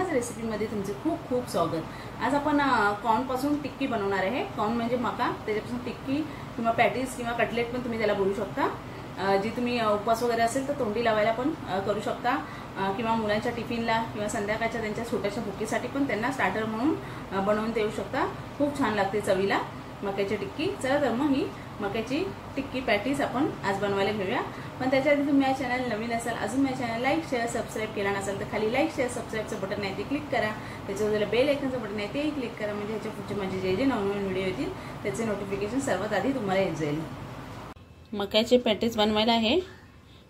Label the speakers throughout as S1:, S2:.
S1: माझ्या रेसिपीमध्ये तुमचे खूप खूप स्वागत। आज आपण कॉर्नपासून टिक्की बनवणार आहे। कॉर्न म्हणजे मका, त्याच्यापासून टिक्की किंवा पॅटीस किंवा कटलेट पण तुम्ही त्याला बोलू शकता। जी तुम्ही उपवास वगैरे असेल तर तोंडी लावायला पण करू शकता, किंवा मुलांच्या टिफिनला किंवा संध्याकाळच्या त्यांच्या छोट्याशा भुकीसाठी पण त्यांना स्टार्टर म्हणून बनवून देऊ शकता। खूप छान लागते चवीला मक्याची टिक्की। चला तर मग ही मक्याची टिक्की पॅटीस आपण आज बनवायला घेऊया। पण त्याच्या आधी तुम्ही माझ्या चॅनल नवीन असाल, अजून माझ्या चॅनल लाईक शेअर सबस्क्राईब केला नसेल तर खाली लाईक शेअर सबस्क्राईबचं बटन आहे ते क्लिक करा, त्याच्यावर बेल आयकॉनचं बटन आहे तेही क्लिक करा, म्हणजे ह्याच्या पुढचे माझे जे नवनवीन व्हिडिओ येतील त्याचे नोटिफिकेशन सर्वात आधी तुम्हाला येत जाईल। मक्याचे पॅटीस बनवायला आहे।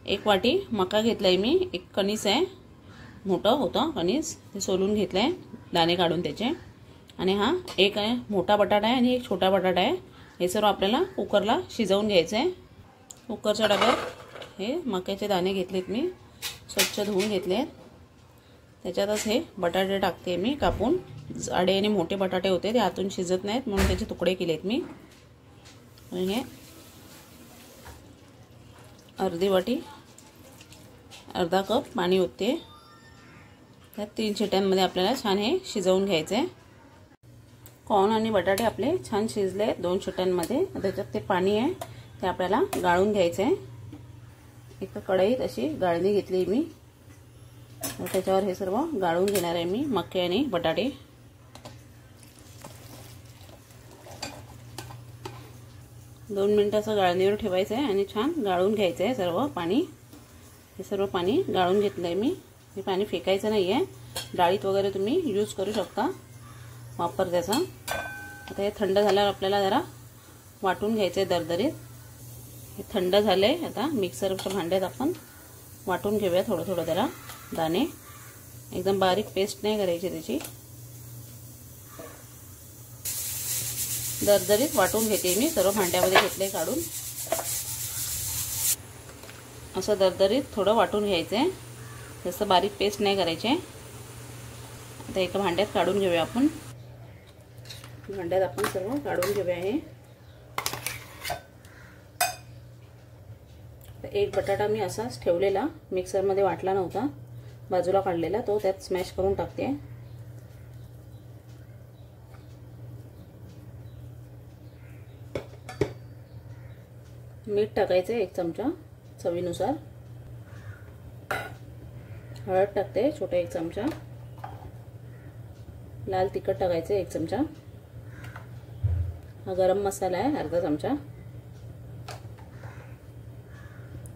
S1: एक वाटी मका घेतलाय मी, एक कणीस आहे, मोठं होतं कणीस, ते सोलून घेतलंय दाणे काढून त्याचे, आणि हा एक आहे मोठा बटाटा आहे आणि एक छोटा बटाटा आहे। हे सर्व आपल्याला कुकरला शिजवून घ्यायचं आहे। कुकरच्या डब्यात हे मक्याचे दाणे घेतलेत मी, स्वच्छ धुवून घेतलेत। त्याच्यातच हे बटाटे टाकते मी कापून। जाडे आणि मोठे बटाटे होते, ते आतून शिजत नाहीत म्हणून त्याचे तुकडे केलेत मी। आणि हे अर्धी वाटी अर्धा कप पाणी ओतते। त्यात 3 शिट्यांमध्ये आपल्याला छान हे शिजवून घ्यायचं आहे। कॉर्न आणि बटाटे आपले छान शिजले 2 शिट्यांमध्ये। त्याच्यात ते पाणी आहे ते आपल्याला गाळून घ्यायचं आहे। एका कढईत अशी गाळणी घेतली मी, त्याच्यावर हे सर्व गाळून घेणार आहे मी, मके आणि बटाटे। दोन मिनिटाचं गाळणीवर ठेवायचं आहे आणि छान गाळून घ्यायचं आहे सर्व पाणी। हे सर्व पाणी गाळून घेतलं आहे मी। हे पाणी फेकायचं नाही आहे, डाळीत वगैरे तुम्ही यूज करू शकता वापर त्याचा। आता हे थंड झाल्यावर आपल्याला जरा वाटून घ्यायचं आहे दरदरीत। हे थंड झाले, आता मिक्सरच्या भांड्यात आपण वाटून घेऊया थोडं थोडं त्याला दाणे। एकदम बारीक पेस्ट नाही करायची त्याची, दरदरीत वाटून घेते मी। सर्व भांड्यामध्ये घेतले काढून, असं दरदरीत थोडं वाटून घ्यायचं आहे, जसं बारीक पेस्ट नाही करायचे। आता एका भांड्यात काढून घेऊया आपण। भांड्यात आपण सर्व काढून घेऊया हे। एक बटाटा मी असाच ठेवलेला, मिक्सरमध्ये वाटला नव्हता, बाजूला काढलेला, तो त्यात स्मॅश करून टाकते। मीठ टाकायचं 1 चमचा चवीनुसार, हळद टाकते छोटा 1 चमचा, लाल तिखट टाकायचं 1 चमचा, हा गरम मसाला आहे अर्धा चमचा,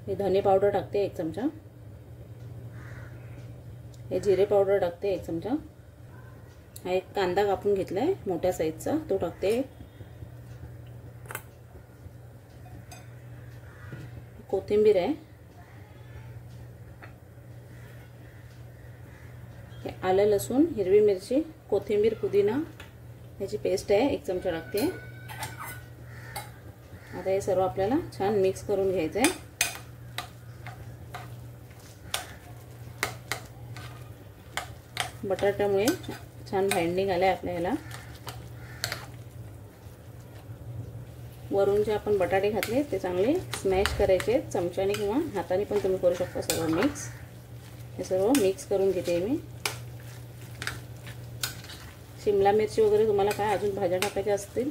S1: हे धने पावडर टाकते 1 चमचा, हे जिरे पावडर टाकते 1 चमचा, हा एक कांदा कापून घेतलाय मोठ्या साईजचा तो टाकते, कोथिंबीर आहे, आलं लसूण हिरवी मिरची कोथिंबीर पुदिना याची पेस्ट आहे 1 चमचा टाकते। आता हे सर्व आपल्याला छान मिक्स करून घ्यायचं आहे। बटाट्यामुळे छान बाइंडिंग आले आपल्याला। वरून जे आपण बटाटे घातले ते चांगले स्मॅश करायचे चमच्याने किंवा हाताने पण तुम्ही करू शकता। सर्व मिक्स, हे सर्व मिक्स करून घेते मी। शिमला मिरची वगैरे तुम्हाला काय अजून भाज्या टाकायच्या असतील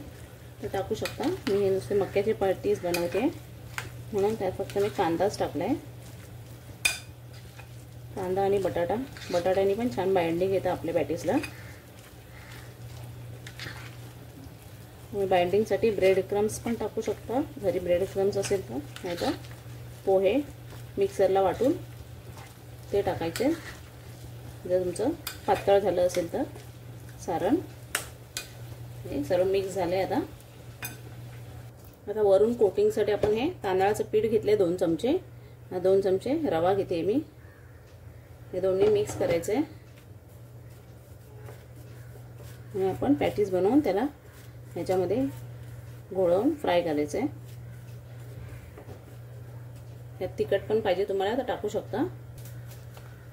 S1: तर टाकू शकता। मी हे नुसते मक्याचे पॅटीस बनवते म्हणून त्यात फक्त मी कांदाच टाकलाय। कांदा आणि बटाट्याने पण छान बाइंडिंग येतं आपल्या पॅटीसला। तुम्ही बाइंडिंगसाठी ब्रेड क्रम्स पण टाकू शकता, घरी ब्रेड क्रम्स असेल तर, नाही तर पोहे मिक्सरला वाटून ते टाकायचे जर तुमचं पातळ झालं असेल तर सारण। हे सर्व मिक्स झाले। आता वरून कोटिंगसाठी आपण हे तांदळाचं पीठ घेतले 2 चमचे, 2 चमचे रवा घेते मी, हे दोन्ही मिक्स करायचे आणि आपण पॅटीस बनवून त्याला ह्याच्यामध्ये घोळवून फ्राय करायचे। यात तिखट पण पाहिजे तुम्हाला तर टाकू शकता।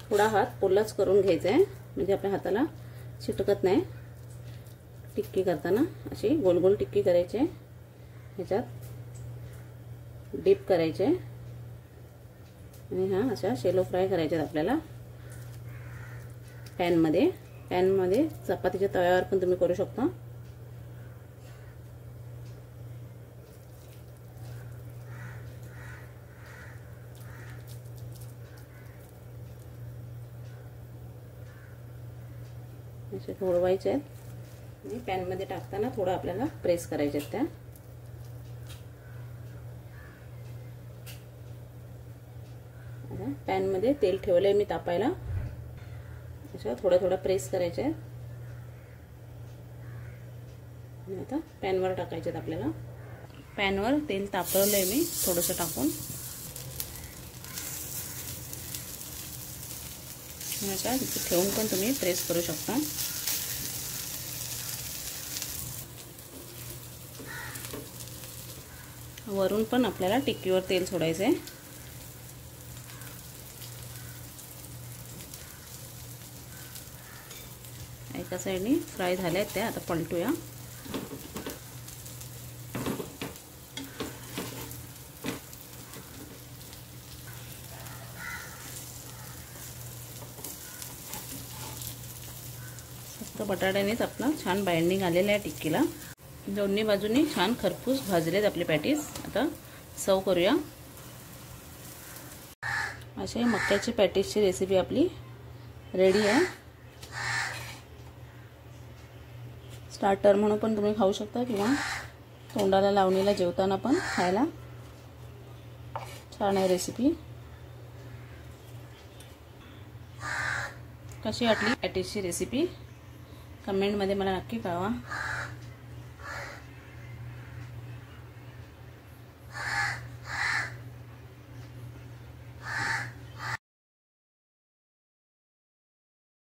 S1: थोडा हात ओलाच करून घ्यायचा आहे म्हणजे आपल्या हाताला चिटकत नाही। टिक्की करताना अशी गोल गोल टिक्की करायची, ह्याच्यात डीप करायचे आणि हा अशा शेलो फ्राय करायचे आपल्याला पॅन मध्ये। पॅनमध्ये चपातीच्या तव्यावर पण तुम्ही करू शकता. असे फोडवायचे आहेत आणि पॅनमध्ये टाकताना थोडं आपल्याला प्रेस करायचे आहेत त्या. पॅनमध्ये तेल ठेवलंय मी तापायला. अशा थोडं थोडं प्रेस करायचे आहेत आणि आता पॅनवर टाकायचे आहेत आपल्याला. पॅनवर तेल तापवलंय मी थोडंसं टाकून. अशा तिथे ठेवून पण तुम्ही प्रेस करू शकता. वरून पण आपल्याला टिक्कीवर तेल सोडायचं आहे. एका साईडनी फ्राय झाल्यात त्या. आता पलटूया. फक्त बटाट्यानेच आपला छान बाइंडिंग आलेलं आहे टिक्कीला. दोन्ही बाजूनी छान खरपूस भाजलेत आपले पॅटीस. आता सर्व करूया. असे मक्याची पॅटीसची रेसिपी आपली रेडी आहे. स्टार्टर म्हणून पण तुम्ही खाऊ शकता किंवा तोंडाला लावणीला जेवताना पण खायला छान आहे रेसिपी. कशी वाटली पॅटीसची रेसिपी कमेंटमध्ये मला नक्की कळवा.